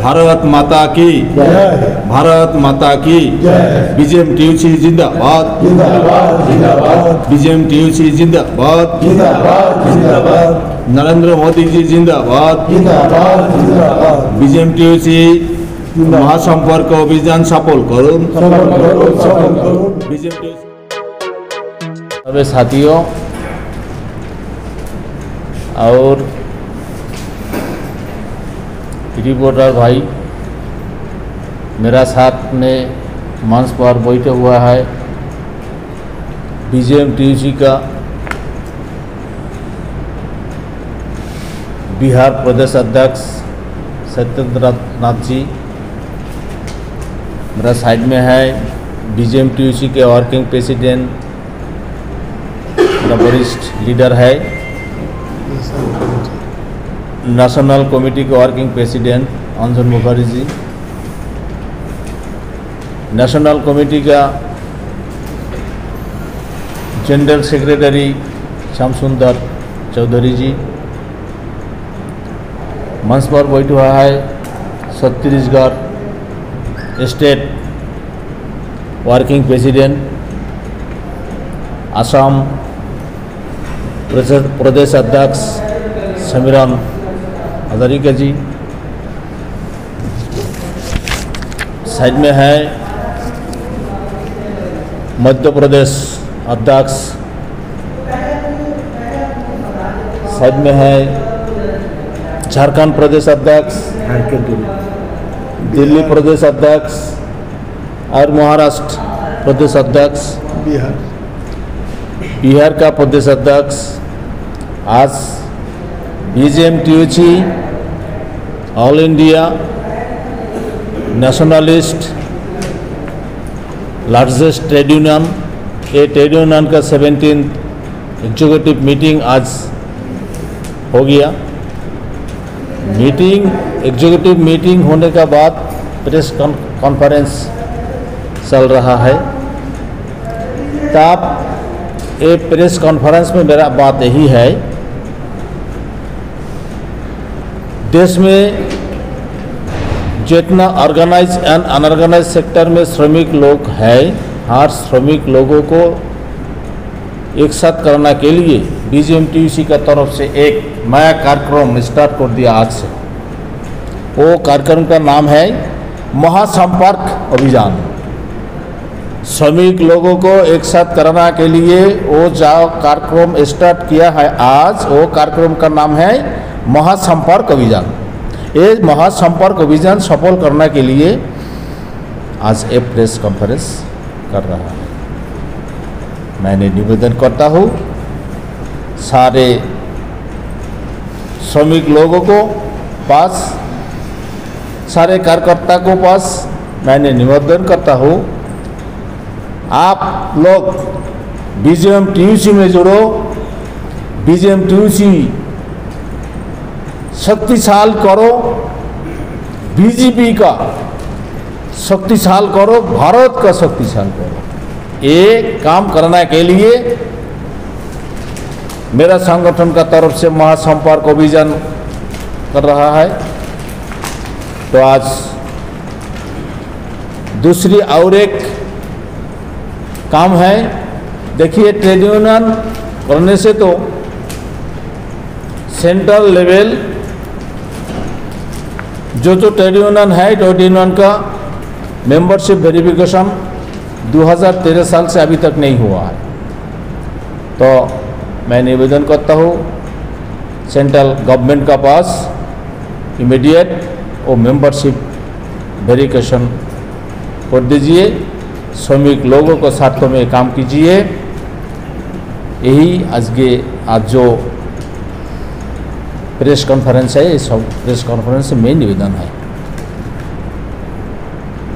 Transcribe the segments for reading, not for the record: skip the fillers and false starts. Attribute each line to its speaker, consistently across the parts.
Speaker 1: भारत माता की
Speaker 2: जय।
Speaker 1: भारत माता की
Speaker 2: जय।
Speaker 1: बीजेएमटीयूसी जिंदाबाद
Speaker 2: जिंदाबाद जिंदाबाद
Speaker 1: बीजेएमटीयूसी जिंदाबाद
Speaker 2: जिंदाबाद जिंदाबाद
Speaker 1: नरेंद्र मोदी जी जिंदाबाद
Speaker 2: जिंदाबाद जिंदाबाद
Speaker 1: बीजेएमटीयूसी महासंपर्क अभियान सफल करूं
Speaker 2: सफल करो सफल करो।
Speaker 1: बीजेएमटीयूसी
Speaker 3: सभी साथियों और रिपोर्टर भाई, मेरा साथ में मंच पर बैठा हुआ है बीजेएमटीयूसी का बिहार प्रदेश अध्यक्ष सत्येंद्र नाथ जी। मेरा साइड में है बीजेएमटीयूसी के वर्किंग प्रेसिडेंट, मेरा वरिष्ठ लीडर है नेशनल कमेटी के working president Anjan Mukherjee ji, national committee का जनरल सेक्रेटरी श्याम सुंदर चौधरी जी। मंच पर बैठा हुआ है Chhattisgarh state working president, Assam प्रदेश अध्यक्ष समीरन हजारिका जी। साइड में है मध्य प्रदेश अध्यक्ष, साइड में है झारखंड प्रदेश अध्यक्ष, दिल्ली प्रदेश अध्यक्ष और महाराष्ट्र प्रदेश अध्यक्ष, बिहार का प्रदेश अध्यक्ष। आज BJMTUC all India nationalist largest trade union, ये ट्रेड यूनियन का 17th एग्जीक्यूटिव मीटिंग आज हो गया। एग्जीक्यूटिव मीटिंग होने के बाद प्रेस कॉन्फ्रेंस चल रहा है। तब ये प्रेस कॉन्फ्रेंस में मेरा बात यही है, देश में जितना ऑर्गेनाइज एंड अनऑर्गेनाइज सेक्टर में श्रमिक लोग हैं, हर श्रमिक लोगों को एक साथ करने के लिए बीजेएमटीयूसी का तरफ से एक नया कार्यक्रम स्टार्ट कर दिया आज से। वो कार्यक्रम का नाम है महासंपर्क अभियान। श्रमिक लोगों को एक साथ करने के लिए वो जो कार्यक्रम स्टार्ट किया है आज, वो कार्यक्रम का नाम है महासंपर्क अभियान। ये महासंपर्क अभियान सफल करने के लिए आज एक प्रेस कॉन्फ्रेंस कर रहा है। मैंने निवेदन करता हूँ सारे श्रमिक लोगों को पास, सारे कार्यकर्ता को पास मैंने निवेदन करता हूँ, आप लोग बीजेएमटीयूसी में जुड़ो। बीजेएमटीयूसी शक्तिशाली करो, बीजेपी का शक्तिशाली करो, भारत का शक्तिशाली करो। ये काम करने के लिए मेरा संगठन का तरफ से महासंपर्क अभियान कर रहा है। तो आज दूसरी और एक काम है। देखिए, ट्रेड यूनियन करने से तो सेंट्रल लेवल जो ट्रेड यूनियन है, ट्रेड यूनियन का मेंबरशिप वेरिफिकेशन 2013 साल से अभी तक नहीं हुआ है। तो मैं निवेदन करता हूँ सेंट्रल गवर्नमेंट का पास इमीडिएट वो मेंबरशिप वेरिफिकेशन कर दीजिए। श्रमिक लोगों को साथों में काम कीजिए। यही आज जो प्रेस कॉन्फ्रेंस है, इस प्रेस कॉन्फ्रेंस में निवेदन है।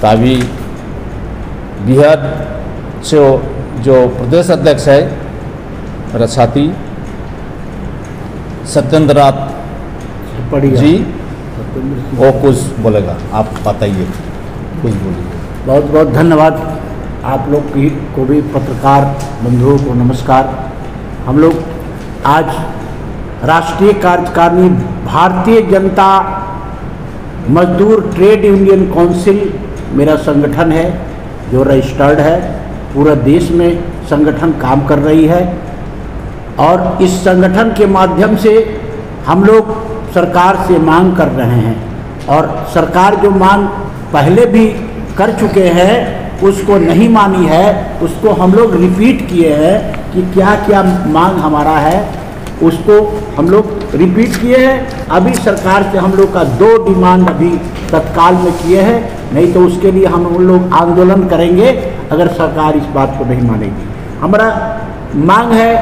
Speaker 3: तभी बिहार से जो प्रदेश अध्यक्ष है मेरा साथी सत्येंद्र नाथ जी, वो कुछ बोलेगा। आप बताइए, कुछ बोलिए।
Speaker 4: बहुत बहुत धन्यवाद आप लोग को भी, पत्रकार बंधुओं को नमस्कार। हम लोग आज राष्ट्रीय कार्यकारिणी भारतीय जनता मजदूर ट्रेड यूनियन काउंसिल मेरा संगठन है जो रजिस्टर्ड है, पूरा देश में संगठन काम कर रही है और इस संगठन के माध्यम से हम लोग सरकार से मांग कर रहे हैं और सरकार जो मांग पहले भी कर चुके हैं उसको नहीं मानी है, उसको हम लोग रिपीट किए हैं कि क्या क्या मांग हमारा है, उसको हम लोग रिपीट किए हैं। अभी सरकार से हम लोग का 2 डिमांड अभी तत्काल में किए हैं, नहीं तो उसके लिए हम लोग आंदोलन करेंगे अगर सरकार इस बात को नहीं मानेगी। हमारा मांग है,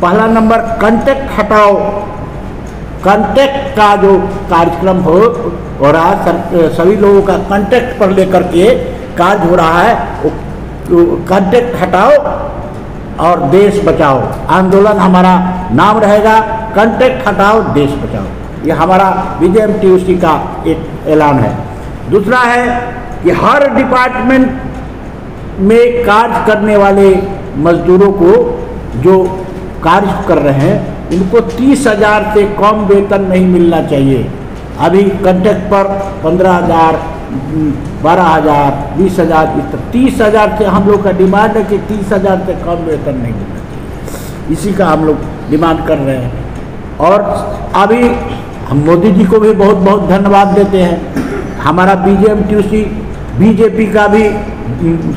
Speaker 4: पहला नंबर कॉन्ट्रैक्ट हटाओ। कॉन्ट्रैक्ट का जो कार्यक्रम हो रहा है, सभी लोगों का कॉन्ट्रैक्ट पर लेकर के कार्य हो रहा है, कॉन्ट्रैक्ट हटाओ और देश बचाओ। आंदोलन हमारा नाम रहेगा, कॉन्ट्रैक्ट हटाओ देश बचाओ। ये हमारा BJMTUC का एक ऐलान है। दूसरा है कि हर डिपार्टमेंट में कार्य करने वाले मजदूरों को जो कार्य कर रहे हैं उनको 30,000 से कम वेतन नहीं मिलना चाहिए। अभी कॉन्ट्रैक्ट पर 15,000, 12,000, 20,000, इस तरह 30,000 से हम लोग का डिमांड है कि 30,000 से कम वेतन नहीं मिलना चाहिए। इसी का हम लोग डिमांड कर रहे हैं। और अभी हम मोदी जी को भी बहुत बहुत धन्यवाद देते हैं। हमारा BJMTUC बीजेपी का भी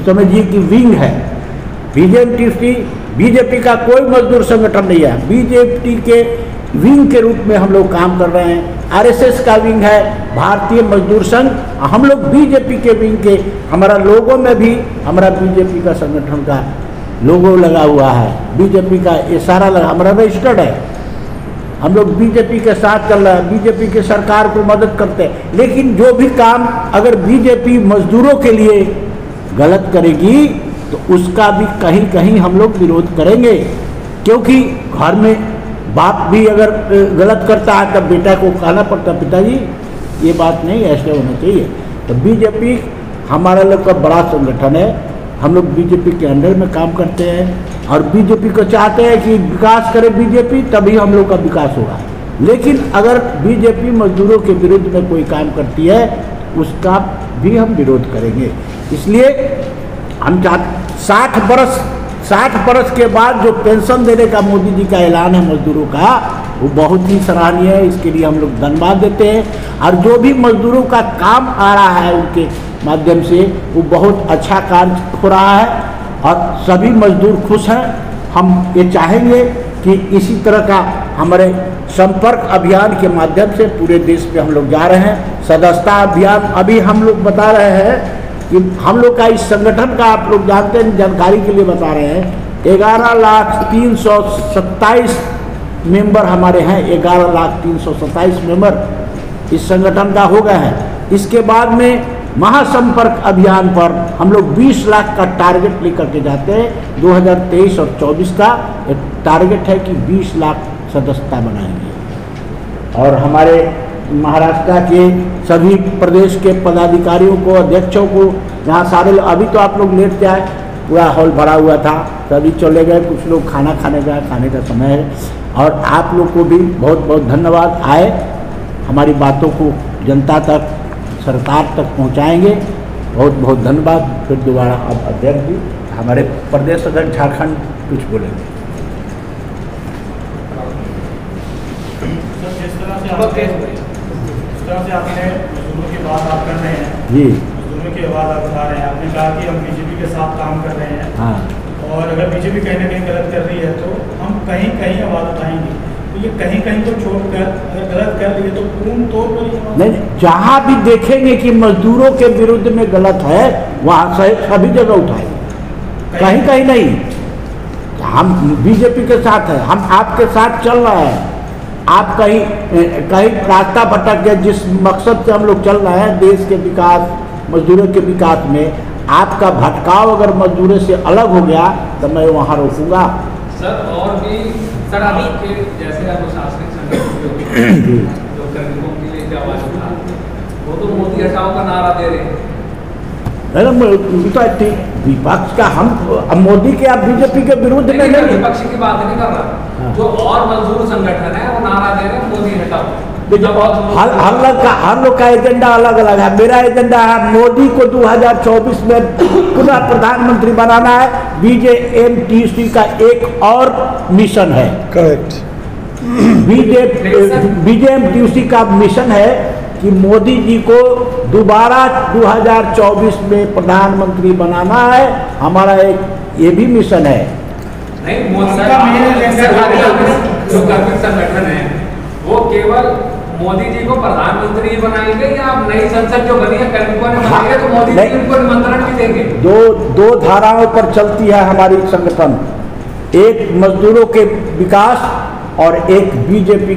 Speaker 4: समझिए कि विंग है। BJMTUC बीजेपी का कोई मजदूर संगठन नहीं है, बीजेपी के विंग के रूप में हम लोग काम कर रहे हैं। RSS का विंग है, भारतीय मजदूर संघ, हम लोग बीजेपी के विंग के, हमारा लोगों में भी हमारा बीजेपी का संगठन का लोगो लगा हुआ है, बीजेपी का इशारा लगा, हमारा रजिस्टर्ड है। हम लोग बीजेपी के साथ चल रहे हैं, बीजेपी के सरकार को मदद करते हैं। लेकिन जो भी काम अगर बीजेपी मजदूरों के लिए गलत करेगी तो उसका भी कहीं कहीं हम लोग विरोध करेंगे, क्योंकि घर में बाप भी अगर गलत करता है तब बेटा को कहना पड़ता, पिताजी ये बात नहीं, ऐसे होना चाहिए। तो बीजेपी हमारा लोग का बड़ा संगठन है, हम लोग बीजेपी के अंडर में काम करते हैं और बीजेपी को चाहते हैं कि विकास करे बीजेपी, तभी हम लोग का विकास होगा। लेकिन अगर बीजेपी मजदूरों के विरुद्ध में कोई काम करती है उसका भी हम विरोध करेंगे। इसलिए हम 60 बरस के बाद जो पेंशन देने का मोदी जी का ऐलान है मजदूरों का, वो बहुत ही सराहनीय है। इसके लिए हम लोग धन्यवाद देते हैं। और जो भी मजदूरों का काम आ रहा है उनके माध्यम से वो बहुत अच्छा कार्य हो रहा है और सभी मजदूर खुश हैं। हम ये चाहेंगे कि इसी तरह का हमारे संपर्क अभियान के माध्यम से पूरे देश में हम लोग जा रहे हैं। सदस्यता अभियान अभी हम लोग बता रहे हैं कि हम लोग का इस संगठन का, आप लोग जानते हैं, जानकारी के लिए बता रहे हैं, 11,327 मेंबर हमारे हैं। 11,327 मेंबर इस संगठन का हो गए हैं। इसके बाद में महासंपर्क अभियान पर हम लोग 20 लाख का टारगेट लेकर के जाते हैं। 2023 और 24 का एक टारगेट है कि 20 लाख सदस्यता बनाएंगे। और हमारे महाराष्ट्र के सभी प्रदेश के पदाधिकारियों को, अध्यक्षों को, यहाँ सारे अभी तो आप लोग लेट जाए, पूरा हॉल भरा हुआ था, सभी चले गए, कुछ लोग खाना खाने गए, खाने का समय है। और आप लोग को भी बहुत बहुत धन्यवाद, आए हमारी बातों को जनता तक, सरकार तक पहुँचाएंगे। बहुत बहुत धन्यवाद। फिर दोबारा अब अध्यक्ष जी, हमारे प्रदेश अध्यक्ष झारखंड कुछ बोलेंगे।
Speaker 5: जिस तरह से आपने मजदूरों की बात आप कर रहे हैं
Speaker 4: जी,
Speaker 5: मजदूरों की आवाज़ आप उठा रहे हैं, आपने कहा कि हम बीजेपी के साथ काम कर रहे हैं।
Speaker 4: हाँ,
Speaker 5: और अगर बीजेपी कहीं ना कहीं गलत कर रही है तो हम कहीं कहीं आवाज़ उठाएंगे। तो ये कहीं कहीं को छोड़कर अगर गलत कर रही है तो पूर्ण तौर पर
Speaker 4: नहीं, जहाँ भी देखेंगे कि मजदूरों के विरुद्ध में गलत है वहाँ से सभी जगह उठाएंगे, कहीं कहीं नहीं। हम बीजेपी के साथ हैं, हम आपके साथ चल रहे हैं। आप कहीं कहीं रास्ता भटक गए, जिस मकसद से हम लोग चल रहे हैं देश के विकास, मजदूरों के विकास में, आपका भटकाव अगर मजदूरों से अलग हो गया तो मैं वहाँ रोकूंगा।
Speaker 6: सर और भी सर आपके जैसे अनुशासनिक संगठन जो कार्मिकों के लिए क्या आवाज उठा, वो तो मोदी हटाओ का नारा दे रहे हैं।
Speaker 4: विपक्ष का हम अब मोदी के, आप बीजेपी के विरुद्ध में
Speaker 6: विपक्ष की बात नहीं कर रहा, जो और मजदूर संगठन है वो नारा दे रहे हैं मोदी हटाओ।
Speaker 4: हर लोग का एजेंडा अलग अलग है। मेरा एजेंडा है मोदी को 2024 में पुनः प्रधानमंत्री बनाना है। बीजेएमटीसी का एक और मिशन है।
Speaker 2: करेक्ट।
Speaker 4: बीजेएमटीसी का मिशन है कि मोदी जी को दोबारा 2024 में प्रधानमंत्री बनाना है। हमारा एक ये भी मिशन है।
Speaker 6: नहीं, मोदी जो कार्मिक संगठन है वो केवल मोदी जी को प्रधानमंत्री ही बनाएंगे या आप नई संसद जो बनी है कार्मिकों ने बनाई है तो मोदी जी उनको निमंत्रण भी देंगे?
Speaker 4: दो धाराओं पर चलती है हमारी संगठन, एक मजदूरों के विकास और एक बीजेपी।